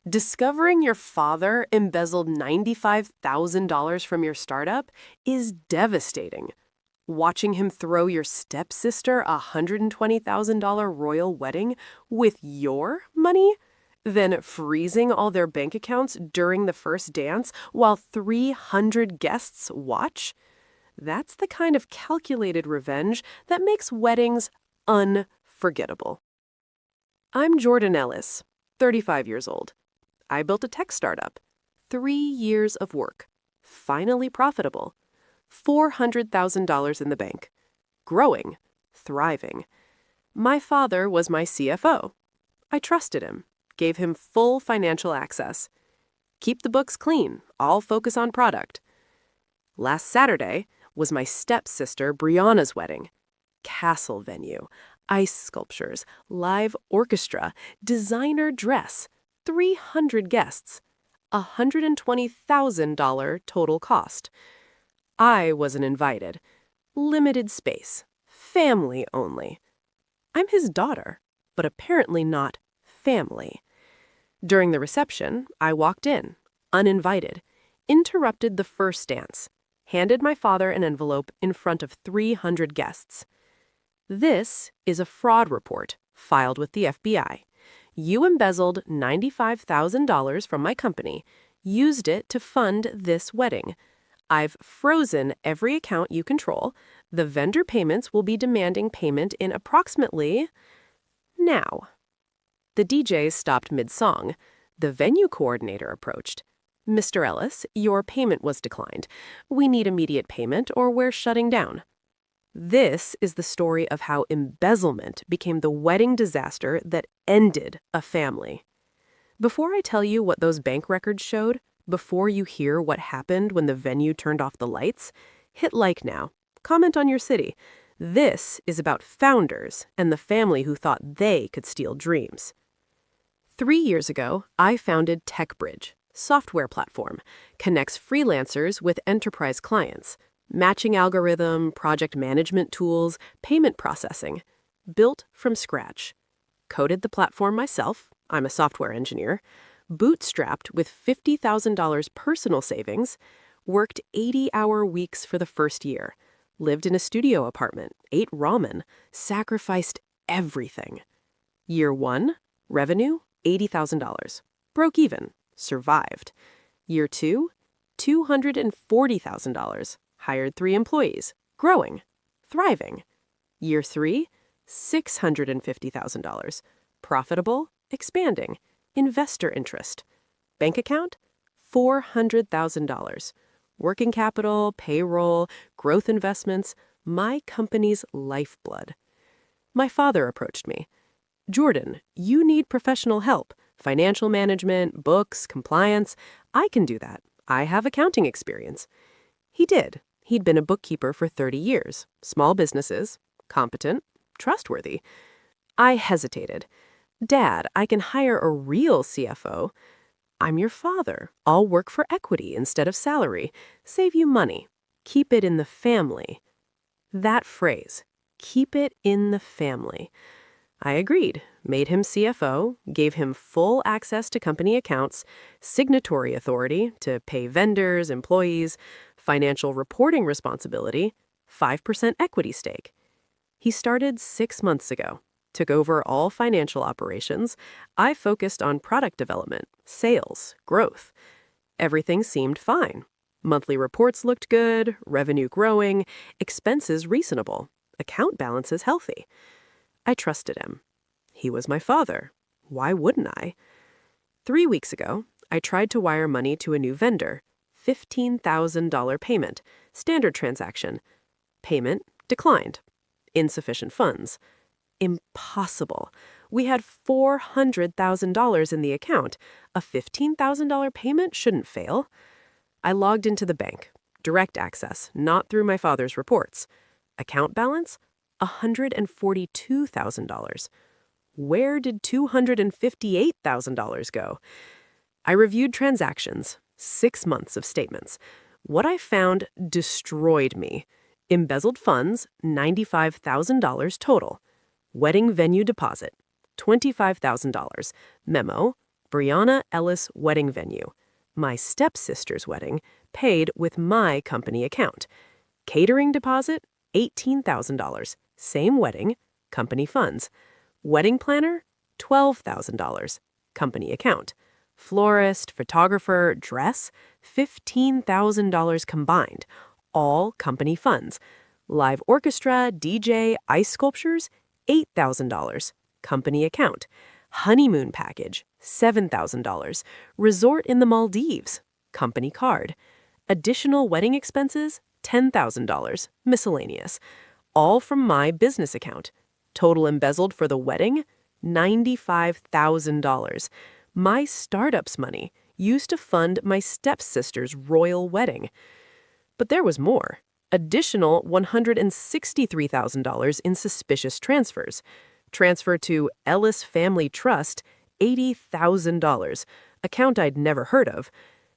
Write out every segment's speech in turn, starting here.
Discovering your father embezzled $95,000 from your startup is devastating. Watching him throw your stepsister a $120,000 royal wedding with your money? Then freezing all their bank accounts during the first dance while 300 guests watch? That's the kind of calculated revenge that makes weddings unforgettable. I'm Jordan Ellis, 35 years old. I built a tech startup. 3 years of work. Finally profitable. $400,000 in the bank. Growing. Thriving. My father was my CFO. I trusted him. Gave him full financial access. Keep the books clean. I'll focus on product. Last Saturday was my stepsister Brianna's wedding. Castle venue. Ice sculptures. Live orchestra. Designer dress. 300 guests, $120,000 total cost. I wasn't invited. Limited space. Family only. I'm his daughter, but apparently not family. During the reception, I walked in, uninvited, interrupted the first dance, handed my father an envelope in front of 300 guests. This is a fraud report filed with the FBI. You embezzled $95,000 from my company, used it to fund this wedding. I've frozen every account you control. The vendor payments will be demanding payment in approximately now. The DJs stopped mid-song. The venue coordinator approached. Mr. Ellis, your payment was declined. We need immediate payment or we're shutting down. This is the story of how embezzlement became the wedding disaster that ended a family. Before I tell you what those bank records showed, before you hear what happened when the venue turned off the lights, hit like now. Comment on your city. This is about founders and the family who thought they could steal dreams. 3 years ago, I founded TechBridge, software platform, connects freelancers with enterprise clients. Matching algorithm, project management tools, payment processing. Built from scratch. Coded the platform myself. I'm a software engineer. Bootstrapped with $50,000 personal savings. Worked 80-hour weeks for the first year. Lived in a studio apartment. Ate ramen. Sacrificed everything. Year 1, revenue, $80,000. Broke even. Survived. Year 2, $240,000. Hired 3 employees. Growing. Thriving. Year 3, $650,000. Profitable. Expanding. Investor interest. Bank account, $400,000. Working capital, payroll, growth investments, my company's lifeblood. My father approached me. Jordan, you need professional help. Financial management, books, compliance. I can do that. I have accounting experience. He did. He'd been a bookkeeper for 30 years. Small businesses. Competent. Trustworthy. I hesitated. Dad, I can hire a real CFO. I'm your father. I'll work for equity instead of salary. Save you money. Keep it in the family. That phrase, keep it in the family. I agreed, made him CFO, gave him full access to company accounts, signatory authority to pay vendors, employees, financial reporting responsibility, 5% equity stake. He started 6 months ago, took over all financial operations. I focused on product development, sales, growth. Everything seemed fine. Monthly reports looked good, revenue growing, expenses reasonable, account balances healthy. I trusted him. He was my father. Why wouldn't I? 3 weeks ago, I tried to wire money to a new vendor. $15,000 payment. Standard transaction. Payment declined. Insufficient funds. Impossible. We had $400,000 in the account. A $15,000 payment shouldn't fail. I logged into the bank. Direct access, not through my father's reports. Account balance? $142,000. Where did $258,000 go? I reviewed transactions, 6 months of statements. What I found destroyed me. Embezzled funds, $95,000 total. Wedding venue deposit, $25,000. Memo, Brianna Ellis wedding venue. My stepsister's wedding, paid with my company account. Catering deposit, $18,000. Same wedding, company funds. Wedding planner, $12,000. Company account. Florist, photographer, dress, $15,000 combined. All company funds. Live orchestra, DJ, ice sculptures, $8,000. Company account. Honeymoon package, $7,000. Resort in the Maldives, company card. Additional wedding expenses, $10,000. Miscellaneous. All from my business account. Total embezzled for the wedding, $95,000. My startup's money, used to fund my stepsister's royal wedding. But there was more. Additional $163,000 in suspicious transfers. Transfer to Ellis Family Trust, $80,000, account I'd never heard of.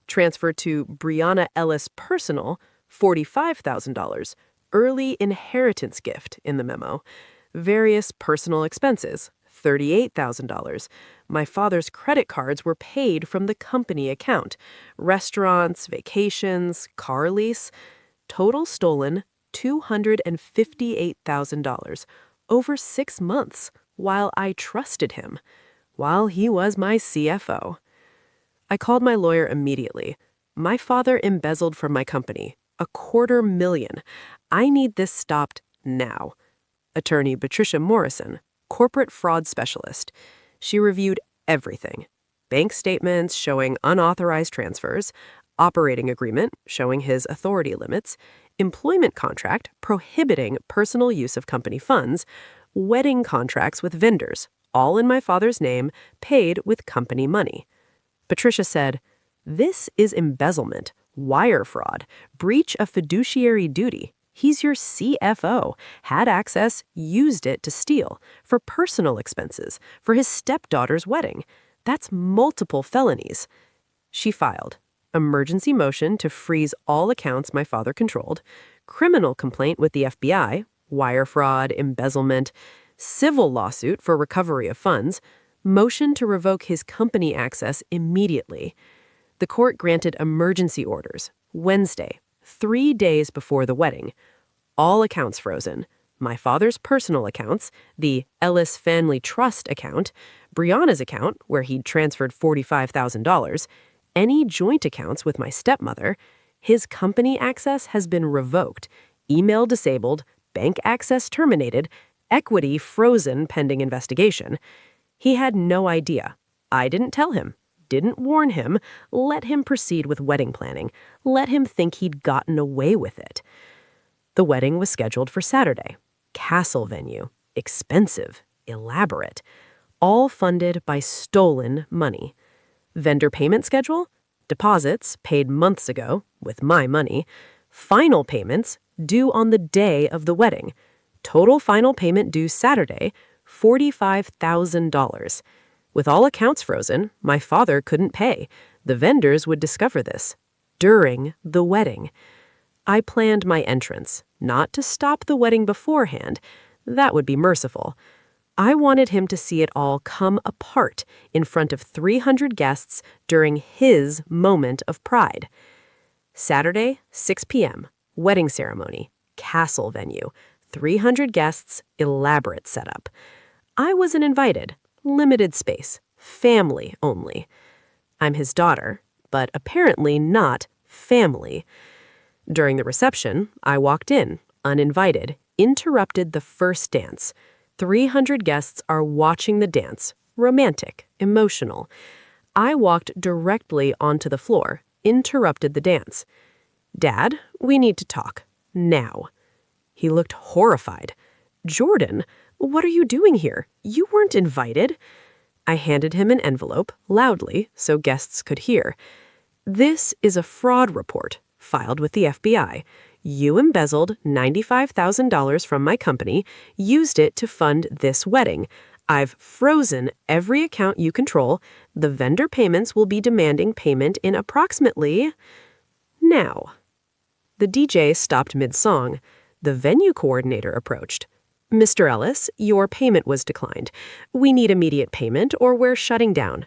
Transfer to Brianna Ellis Personal, $45,000, early inheritance gift in the memo. Various personal expenses, $38,000. My father's credit cards were paid from the company account. Restaurants, vacations, car lease. Total stolen, $258,000. Over 6 months, while I trusted him, while he was my CFO. I called my lawyer immediately. My father embezzled from my company, $250,000. I need this stopped now. Attorney Patricia Morrison, corporate fraud specialist. She reviewed everything. Bank statements showing unauthorized transfers, operating agreement showing his authority limits, employment contract prohibiting personal use of company funds, wedding contracts with vendors, all in my father's name, paid with company money. Patricia said, "This is embezzlement, wire fraud, breach of fiduciary duty. He's your CFO, had access, used it to steal, for personal expenses, for his stepdaughter's wedding. That's multiple felonies." She filed emergency motion to freeze all accounts my father controlled, criminal complaint with the FBI, wire fraud, embezzlement, civil lawsuit for recovery of funds, motion to revoke his company access immediately. The court granted emergency orders, Wednesday, 3 days before the wedding. All accounts frozen. My father's personal accounts, the Ellis Family Trust account, Brianna's account, where he'd transferred $45,000, any joint accounts with my stepmother. His company access has been revoked, email disabled, bank access terminated, equity frozen pending investigation. He had no idea. I didn't tell him, didn't warn him, let him proceed with wedding planning, let him think he'd gotten away with it. The wedding was scheduled for Saturday. Castle venue, expensive, elaborate, all funded by stolen money. Vendor payment schedule? Deposits paid months ago with my money. Final payments due on the day of the wedding. Total final payment due Saturday, $45,000. With all accounts frozen, my father couldn't pay. The vendors would discover this during the wedding. I planned my entrance, not to stop the wedding beforehand. That would be merciful. I wanted him to see it all come apart in front of 300 guests during his moment of pride. Saturday, 6 p.m., wedding ceremony, castle venue, 300 guests, elaborate setup. I wasn't invited, limited space, family only. I'm his daughter, but apparently not family. During the reception, I walked in, uninvited, interrupted the first dance. 300 guests are watching the dance, romantic, emotional. I walked directly onto the floor, interrupted the dance. "Dad, we need to talk. Now." He looked horrified. "Jordan, what are you doing here? You weren't invited." I handed him an envelope, loudly, so guests could hear. "This is a fraud report, filed with the FBI. You embezzled $95,000 from my company, used it to fund this wedding. I've frozen every account you control. The vendor payments will be demanding payment in approximately now." The DJ stopped mid-song. The venue coordinator approached. "Mr. Ellis, your payment was declined. We need immediate payment or we're shutting down."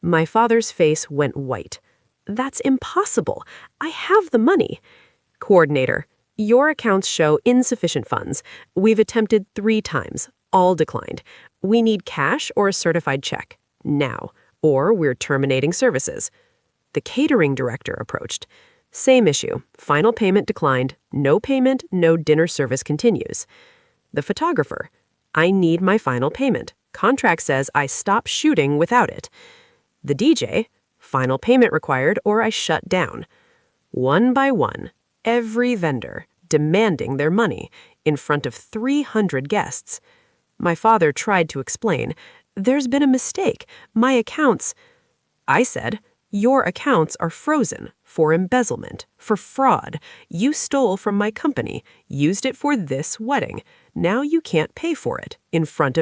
My father's face went white. That's impossible. I have the money. Coordinator, your accounts show insufficient funds. We've attempted 3 times, all declined. We need cash or a certified check, now, or we're terminating services. The catering director approached. Same issue. Final payment declined. No payment, no dinner service continues. The photographer. I need my final payment. Contract says I stop shooting without it. The DJ. Final payment required or I shut down. One by one, every vendor demanding their money in front of 300 guests. My father tried to explain. There's been a mistake. My accounts... I said, your accounts are frozen for embezzlement, for fraud. You stole from my company, used it for this wedding. Now you can't pay for it in front of